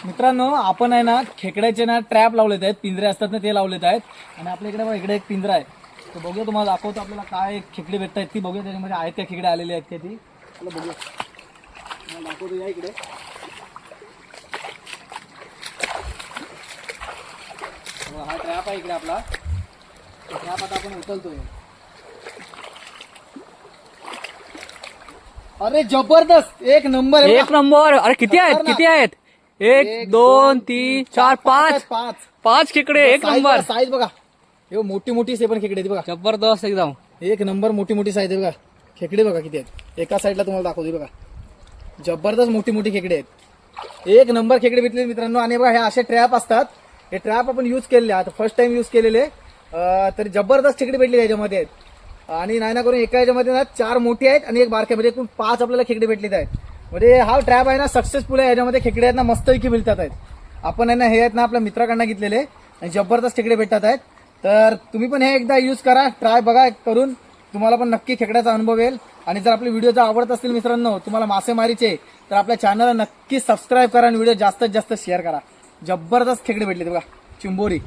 मित्रांनो आपण आहे ना खेकड्याचे ना ट्रॅप लावलेत आहेत, पिंजरे असतात ना ते लावलेत आहेत. आणि आपल्या इकडे बघा इकडे एक पिंजरा आहे, तो बघूया तुम्हाला दाखवतो आपल्याला काय खेकडे भेटत आहेत ती बघूया. त्याच्यामध्ये आहेत त्या खेकडे आलेले आहेत ती चला बघूया, तुम्हाला दाखवतो या इकडे. हा ट्रॅप आहे इकडे आपला, ट्रॅप आता आपण उचलतोय. अरे जबरदस्त, एक नंबर आहे. एक नंबर. अरे किती आहेत किती आहेत? एक दोन तीन चार पाच पाच पाच खेकडे. एक नंबर. साईज बघा, हे मोठी मोठी से पण खेकडे बघा, जबरदस्त एकदम. एक नंबर मोठी मोठी साईज आहे बघा. खेकडे बघा किती आहेत, एका साईडला तुम्हाला दाखवते बघा. जबरदस्त मोठी मोठी खेकडे आहेत, एक नंबर खेकडे भेटले मित्रांनो. आणि बघा हे असे ट्रॅप असतात, हे ट्रॅप आपण यूज केलेले आता फर्स्ट टाइम यूज केलेले. तर जबरदस्त खेकडे भेटले याच्यामध्ये आहेत. आणि नाही ना करून एका याच्यामध्ये ना 4 मोठी आहेत आणि एक बारक्या, म्हणजे एकूण 5 आपल्याला खेकडे भेटलेत आहेत. म्हणजे हा ट्रॅप आहे ना सक्सेसफुल आहे. याच्यामध्ये खेकडे आहेत ना मस्तपैकी मिळतात आहेत. आपण आहे ना हे आहेत ना आपल्या मित्राकडनं घेतलेले आणि जबरदस्त खेकडे भेटतात आहेत. तर तुम्ही पण हे एकदा यूज करा, ट्राय बघा करून, तुम्हाला पण नक्की खेकड्याचा अनुभव येईल. आणि जर आपले व्हिडिओ जर आवडत असतील मित्रांनो तुम्हाला मासेमारीचे, तर आपल्या चॅनलला नक्की सबस्क्राईब करा आणि व्हिडिओ जास्तीत जास्त शेअर करा. जबरदस्त खेकडे भेटले बघा, चिंबोरी.